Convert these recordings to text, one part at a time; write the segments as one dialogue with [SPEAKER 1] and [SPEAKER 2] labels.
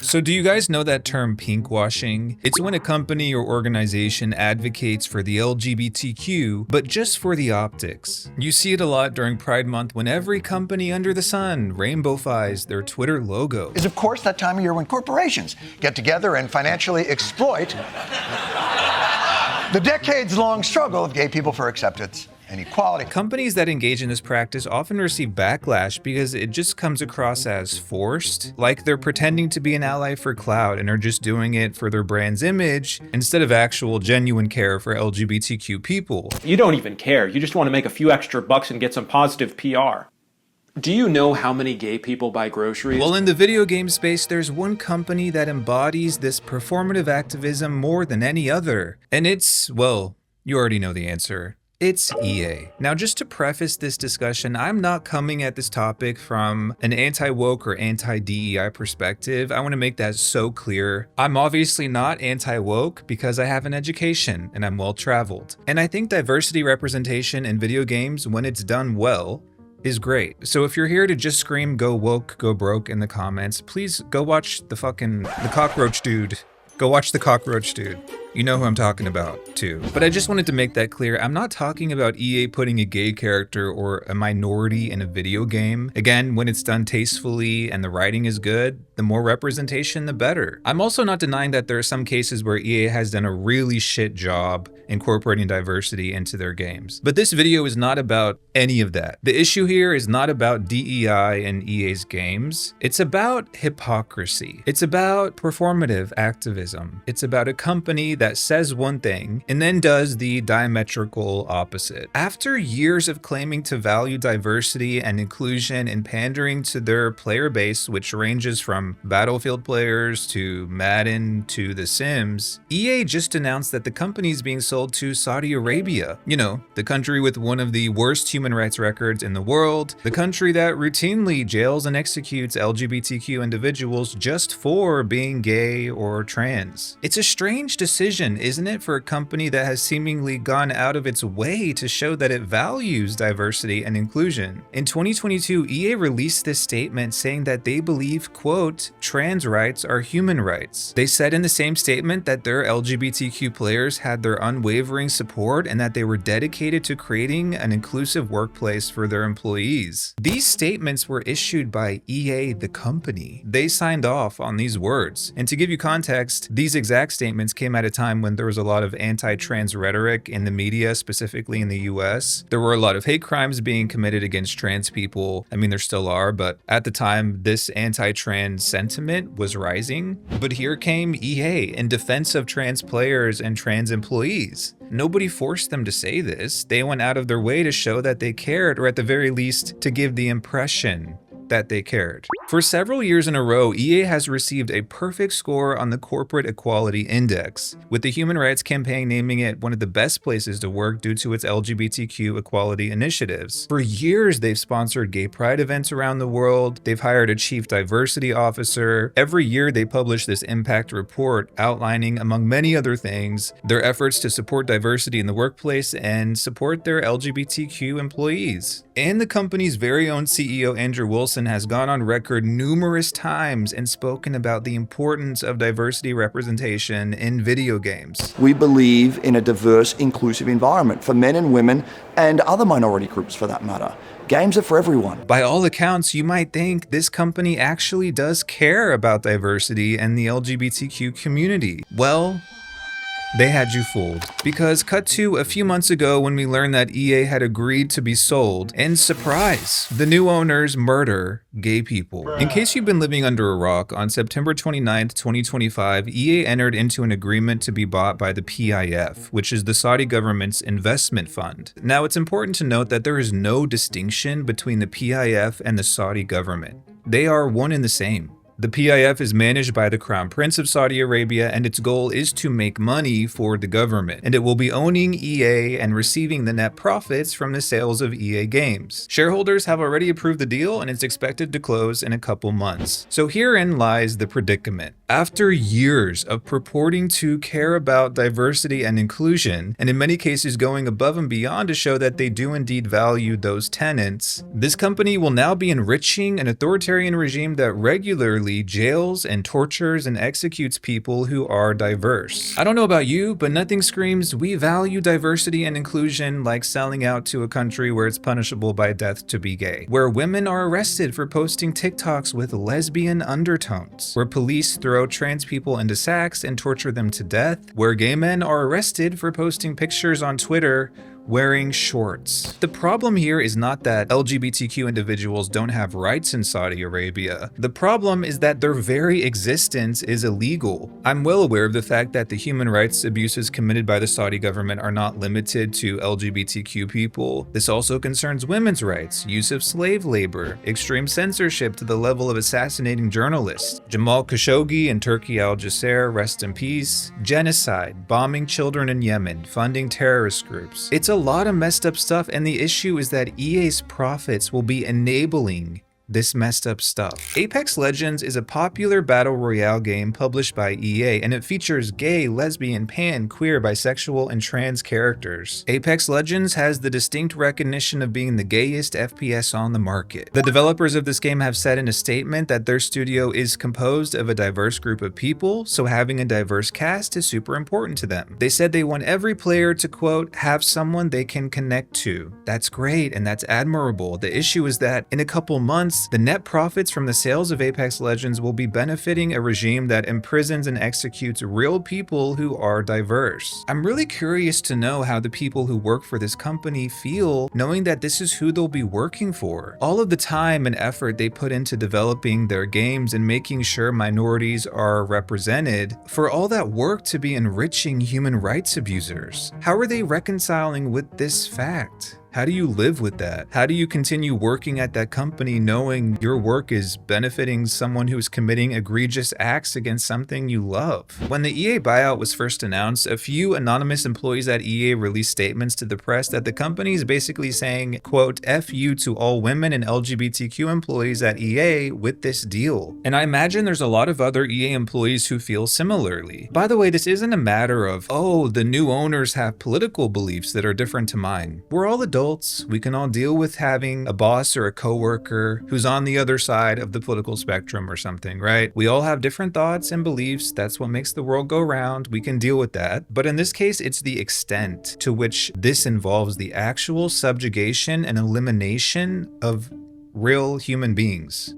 [SPEAKER 1] So do you guys know that term pinkwashing? It's when a company or organization advocates for the LGBTQ, but just for the optics. You see it a lot during Pride Month when every company under the sun rainbow-fies their Twitter logo.
[SPEAKER 2] Is of course that time of year when corporations get together and financially exploit the decades-long struggle of gay people for acceptance and equality.
[SPEAKER 1] Companies that engage in this practice often receive backlash because it just comes across as forced, like they're pretending to be an ally for clout and are just doing it for their brand's image instead of actual genuine care for LGBTQ people.
[SPEAKER 3] You don't even care. You just want to make a few extra bucks and get some positive PR. Do you know how many gay people buy groceries?
[SPEAKER 1] Well, in the video game space, there's one company that embodies this performative activism more than any other. And it's, well, you already know the answer. It's EA. Now, just to preface this discussion, I'm not coming at this topic from an anti-woke or anti-DEI perspective. I want to make that so clear. I'm obviously not anti-woke because I have an education and I'm well-traveled. And I think diversity representation in video games, when it's done well, is great. So if you're here to just scream go woke, go broke in the comments, please go watch the cockroach dude. Go watch the cockroach dude. You know who I'm talking about, too. But I just wanted to make that clear. I'm not talking about EA putting a gay character or a minority in a video game. Again, when it's done tastefully and the writing is good, the more representation, the better. I'm also not denying that there are some cases where EA has done a really shit job incorporating diversity into their games. But this video is not about any of that. The issue here is not about DEI and EA's games. It's about hypocrisy. It's about performative activism. It's about a company that says one thing and then does the diametrical opposite. After years of claiming to value diversity and inclusion and pandering to their player base, which ranges from Battlefield players to Madden to The Sims, EA just announced that the company is being sold to Saudi Arabia. You know, the country with one of the worst human rights records in the world, the country that routinely jails and executes LGBTQ individuals just for being gay or trans. It's a strange decision, isn't it, for a company that has seemingly gone out of its way to show that it values diversity and inclusion? In 2022, EA released this statement saying that they believe, quote, trans rights are human rights. They said in the same statement that their LGBTQ players had their unwavering support and that they were dedicated to creating an inclusive workplace for their employees. These statements were issued by EA, the company. They signed off on these words. And to give you context, these exact statements came at a time when there was a lot of anti-trans rhetoric in the media, specifically in the US. There were a lot of hate crimes being committed against trans people. I mean, there still are, but at the time, this anti-trans sentiment was rising. But here came EA in defense of trans players and trans employees. Nobody forced them to say this. They went out of their way to show that they cared, or at the very least, to give the impression that they cared. For several years in a row, EA has received a perfect score on the Corporate Equality Index, with the Human Rights Campaign naming it one of the best places to work due to its LGBTQ equality initiatives. For years, they've sponsored gay pride events around the world. They've hired a chief diversity officer. Every year, they publish this impact report outlining, among many other things, their efforts to support diversity in the workplace and support their LGBTQ employees. And the company's very own CEO, Andrew Wilson, has gone on record numerous times and spoken about the importance of diversity representation in video games.
[SPEAKER 4] We believe in a diverse, inclusive environment for men and women and other minority groups for that matter. Games are for everyone.
[SPEAKER 1] By all accounts, you might think this company actually does care about diversity and the LGBTQ community. Well, they had you fooled. Because cut to a few months ago when we learned that EA had agreed to be sold, and surprise, the new owners murder gay people. In case you've been living under a rock, on September 29th, 2025, EA entered into an agreement to be bought by the PIF, which is the Saudi government's investment fund. Now, it's important to note that there is no distinction between the PIF and the Saudi government. They are one and the same. The PIF is managed by the Crown Prince of Saudi Arabia, and its goal is to make money for the government, and it will be owning EA and receiving the net profits from the sales of EA games. Shareholders have already approved the deal, and it's expected to close in a couple months. So herein lies the predicament. After years of purporting to care about diversity and inclusion, and in many cases going above and beyond to show that they do indeed value those tenets, this company will now be enriching an authoritarian regime that regularly literally jails and tortures and executes people who are diverse. I don't know about you, but nothing screams we value diversity and inclusion like selling out to a country where it's punishable by death to be gay, where women are arrested for posting TikToks with lesbian undertones, where police throw trans people into sacks and torture them to death, where gay men are arrested for posting pictures on Twitter wearing shorts. The problem here is not that LGBTQ individuals don't have rights in Saudi Arabia. The problem is that their very existence is illegal. I'm well aware of the fact that the human rights abuses committed by the Saudi government are not limited to LGBTQ people. This also concerns women's rights, use of slave labor, extreme censorship to the level of assassinating journalists, Jamal Khashoggi and Turki al-Jazeera, rest in peace, genocide, bombing children in Yemen, funding terrorist groups. It's a lot of messed up stuff, and the issue is that EA's profits will be enabling this messed up stuff. Apex Legends is a popular battle royale game published by EA, and it features gay, lesbian, pan, queer, bisexual, and trans characters. Apex Legends has the distinct recognition of being the gayest FPS on the market. The developers of this game have said in a statement that their studio is composed of a diverse group of people, so having a diverse cast is super important to them. They said they want every player to, quote, have someone they can connect to. That's great, and that's admirable. The issue is that in a couple months, the net profits from the sales of Apex Legends will be benefiting a regime that imprisons and executes real people who are diverse. I'm really curious to know how the people who work for this company feel knowing that this is who they'll be working for. All of the time and effort they put into developing their games and making sure minorities are represented, for all that work to be enriching human rights abusers. How are they reconciling with this fact? How do you live with that? How do you continue working at that company knowing your work is benefiting someone who's committing egregious acts against something you love? When the EA buyout was first announced, a few anonymous employees at EA released statements to the press that the company is basically saying, quote, F you to all women and LGBTQ employees at EA with this deal. And I imagine there's a lot of other EA employees who feel similarly. By the way, this isn't a matter of, oh, the new owners have political beliefs that are different to mine. We're all adults. We can all deal with having a boss or a coworker who's on the other side of the political spectrum or something, right? We all have different thoughts and beliefs. That's what makes the world go round. We can deal with that. But in this case, it's the extent to which this involves the actual subjugation and elimination of real human beings.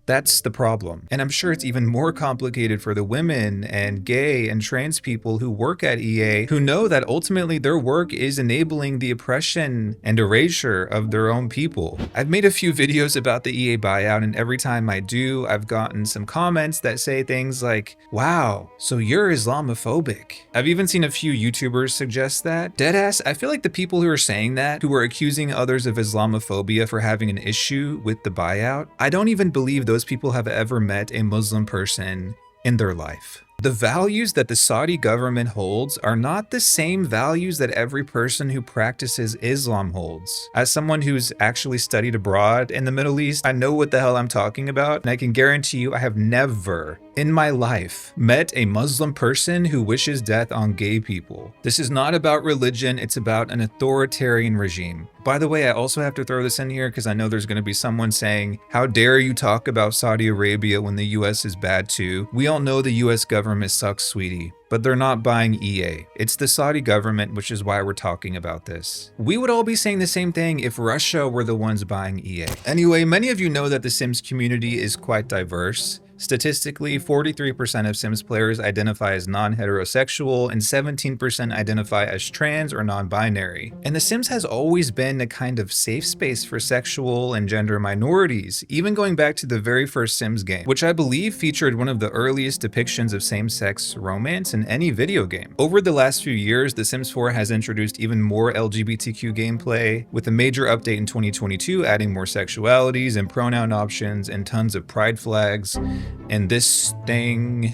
[SPEAKER 1] That's the problem. And I'm sure it's even more complicated for the women and gay and trans people who work at EA who know that ultimately their work is enabling the oppression and erasure of their own people. I've made a few videos about the EA buyout, and every time I do, I've gotten some comments that say things like, wow, so you're Islamophobic. I've even seen a few YouTubers suggest that. Deadass, I feel like the people who are saying that, who are accusing others of Islamophobia for having an issue with the buyout, I don't even believe those people have ever met a Muslim person in their life. The values that the Saudi government holds are not the same values that every person who practices Islam holds. As someone who's actually studied abroad in the Middle East, I know what the hell I'm talking about, and I can guarantee you I have never in my life met a Muslim person who wishes death on gay people. This is not about religion, it's about an authoritarian regime. By the way, I also have to throw this in here because I know there's going to be someone saying, how dare you talk about Saudi Arabia when the US is bad too? We all know the US government sucks, sweetie, but they're not buying EA. It's the Saudi government, which is why we're talking about this. We would all be saying the same thing if Russia were the ones buying EA. Anyway, many of you know that the Sims community is quite diverse. Statistically, 43% of Sims players identify as non-heterosexual and 17% identify as trans or non-binary. And The Sims has always been a kind of safe space for sexual and gender minorities, even going back to the very first Sims game, which I believe featured one of the earliest depictions of same-sex romance in any video game. Over the last few years, The Sims 4 has introduced even more LGBTQ gameplay, with a major update in 2022 adding more sexualities and pronoun options and tons of pride flags. And this thing,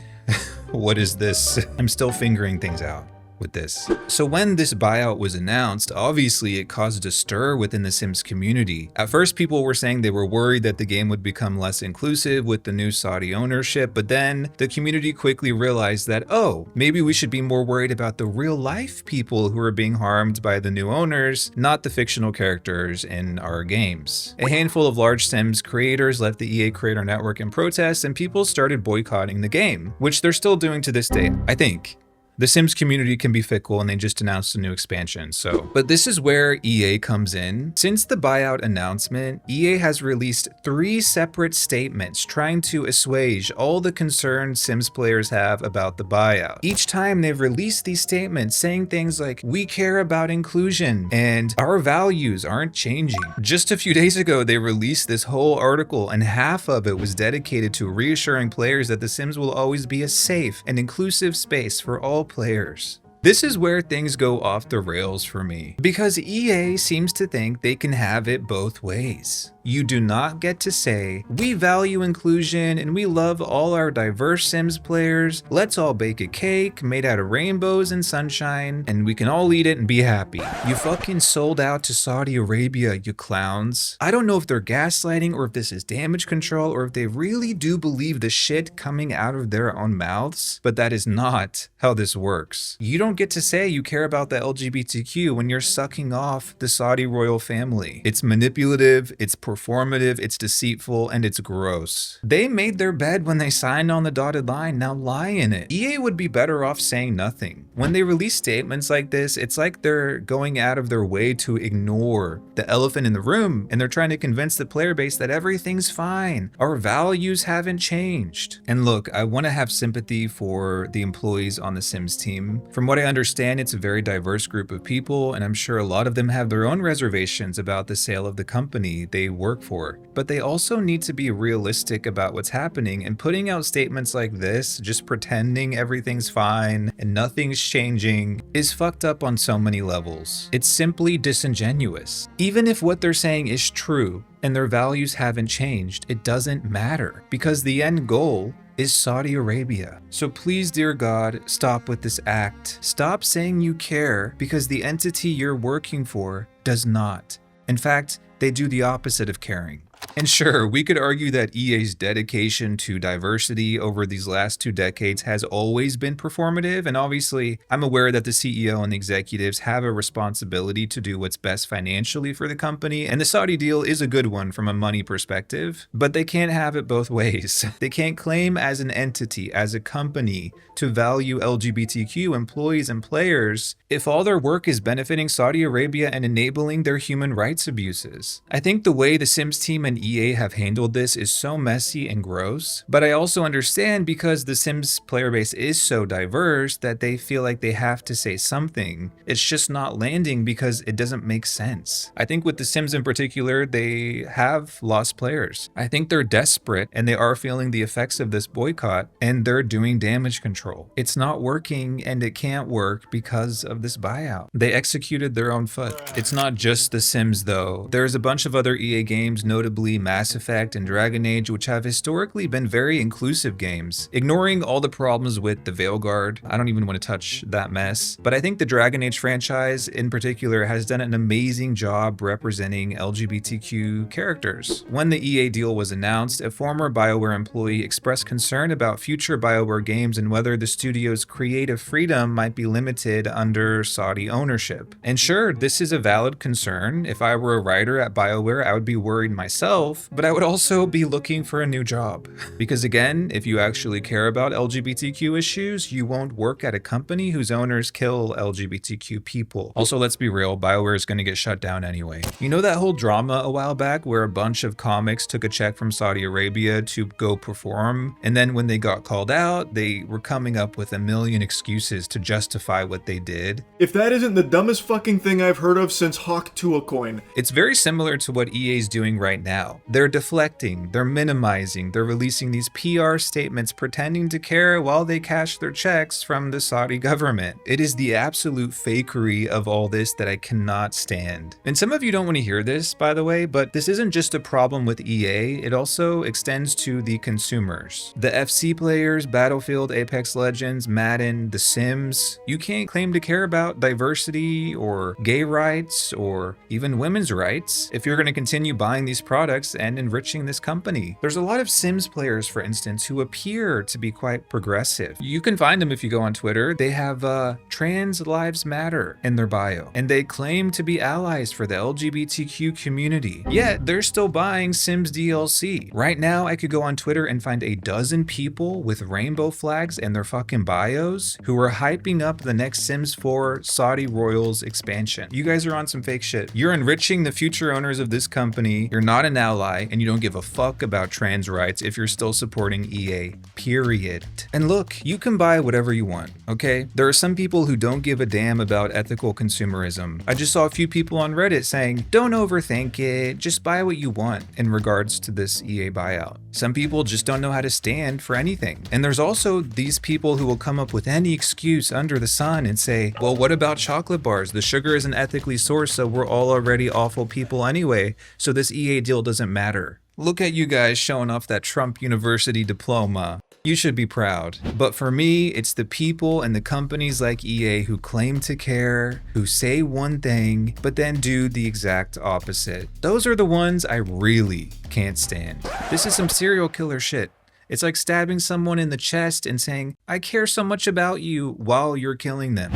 [SPEAKER 1] what is this? I'm still figuring things out. with this. So when this buyout was announced, obviously it caused a stir within the Sims community. At first, people were saying they were worried that the game would become less inclusive with the new Saudi ownership, but then the community quickly realized that, oh, maybe we should be more worried about the real life people who are being harmed by the new owners, not the fictional characters in our games. A handful of large Sims creators left the EA Creator Network in protest, and people started boycotting the game, which they're still doing to this day, I think. The Sims community can be fickle, and they just announced a new expansion, But this is where EA comes in. Since the buyout announcement, EA has released 3 separate statements trying to assuage all the concerns Sims players have about the buyout. Each time they've released these statements saying things like, "We care about inclusion," and "Our values aren't changing." Just a few days ago, they released this whole article, and half of it was dedicated to reassuring players that The Sims will always be a safe and inclusive space for all players. This is where things go off the rails for me, because EA seems to think they can have it both ways. You do not get to say, "We value inclusion and we love all our diverse Sims players. Let's all bake a cake made out of rainbows and sunshine, and we can all eat it and be happy." You fucking sold out to Saudi Arabia, you clowns. I don't know if they're gaslighting or if this is damage control or if they really do believe the shit coming out of their own mouths, but that is not how this works. You don't get to say you care about the LGBTQ when you're sucking off the Saudi royal family. It's manipulative, it's performative, it's deceitful, and it's gross. They made their bed when they signed on the dotted line, now lie in it. EA would be better off saying nothing. When they release statements like this, it's like they're going out of their way to ignore the elephant in the room, and they're trying to convince the player base that everything's fine. Our values haven't changed. And look, I want to have sympathy for the employees on the Sims team. From what I understand, it's a very diverse group of people, and I'm sure a lot of them have their own reservations about the sale of the company they work for. But they also need to be realistic about what's happening, and putting out statements like this, just pretending everything's fine and nothing's changing, is fucked up on so many levels. It's simply disingenuous. Even if what they're saying is true and their values haven't changed, it doesn't matter, because the end goal is Saudi Arabia. So please, dear God, stop with this act. Stop saying you care, because the entity you're working for does not. In fact, they do the opposite of caring. And sure, we could argue that EA's dedication to diversity over these last 2 decades has always been performative, and obviously, I'm aware that the CEO and the executives have a responsibility to do what's best financially for the company, and the Saudi deal is a good one from a money perspective, but they can't have it both ways. They can't claim as an entity, as a company, to value LGBTQ employees and players if all their work is benefiting Saudi Arabia and enabling their human rights abuses. I think the way the Sims team and EA have handled this is so messy and gross, but I also understand because the Sims player base is so diverse that they feel like they have to say something. It's just not landing because it doesn't make sense. I think with the Sims in particular, they have lost players. I think they're desperate and they are feeling the effects of this boycott, and they're doing damage control. It's not working, and it can't work because of this buyout. They executed their own foot. It's not just the Sims though. There's a bunch of other EA games, notably Mass Effect and Dragon Age, which have historically been very inclusive games, ignoring all the problems with the Veilguard. I don't even want to touch that mess, but I think the Dragon Age franchise in particular has done an amazing job representing LGBTQ characters. When the EA deal was announced, a former BioWare employee expressed concern about future BioWare games and whether the studio's creative freedom might be limited under Saudi ownership. And sure, this is a valid concern. If I were a writer at BioWare, I would be worried myself, but I would also be looking for a new job. Because again, if you actually care about LGBTQ issues, you won't work at a company whose owners kill LGBTQ people. Also, let's be real, BioWare is going to get shut down anyway. You know that whole drama a while back where a bunch of comics took a check from Saudi Arabia to go perform, and then when they got called out, they were coming up with a million excuses to justify what they did?
[SPEAKER 5] If that isn't the dumbest fucking thing I've heard of since Hawk Tuacoin.
[SPEAKER 1] It's very similar to what EA's doing right now. now. They're deflecting, they're minimizing, they're releasing these PR statements pretending to care while they cash their checks from the Saudi government. It is the absolute fakery of all this that I cannot stand. And some of you don't want to hear this, by the way, but this isn't just a problem with EA, it also extends to the consumers. The FC players, Battlefield, Apex Legends, Madden, The Sims. You can't claim to care about diversity or gay rights or even women's rights if you're going to continue buying these products and enriching this company. There's a lot of Sims players, for instance, who appear to be quite progressive. You can find them if you go on Twitter. They have Trans Lives Matter in their bio, and they claim to be allies for the LGBTQ community. Yet they're still buying Sims DLC. Right now, I could go on Twitter and find a dozen people with rainbow flags in their fucking bios who are hyping up the next Sims 4 Saudi Royals expansion. You guys are on some fake shit. You're enriching the future owners of this company. You're not an ally, and you don't give a fuck about trans rights if you're still supporting EA, period. And look, you can buy whatever you want, okay? There are some people who don't give a damn about ethical consumerism. I just saw a few people on Reddit saying, don't overthink it, just buy what you want in regards to this EA buyout. Some people just don't know how to stand for anything. And there's also these people who will come up with any excuse under the sun and say, well, what about chocolate bars? The sugar isn't ethically sourced, so we're all already awful people anyway, so this EA deal doesn't matter. Look at you guys showing off that Trump University diploma. You should be proud. But for me, it's the people and the companies like EA who claim to care, who say one thing, but then do the exact opposite. Those are the ones I really can't stand. This is some serial killer shit. It's like stabbing someone in the chest and saying, I care so much about you while you're killing them.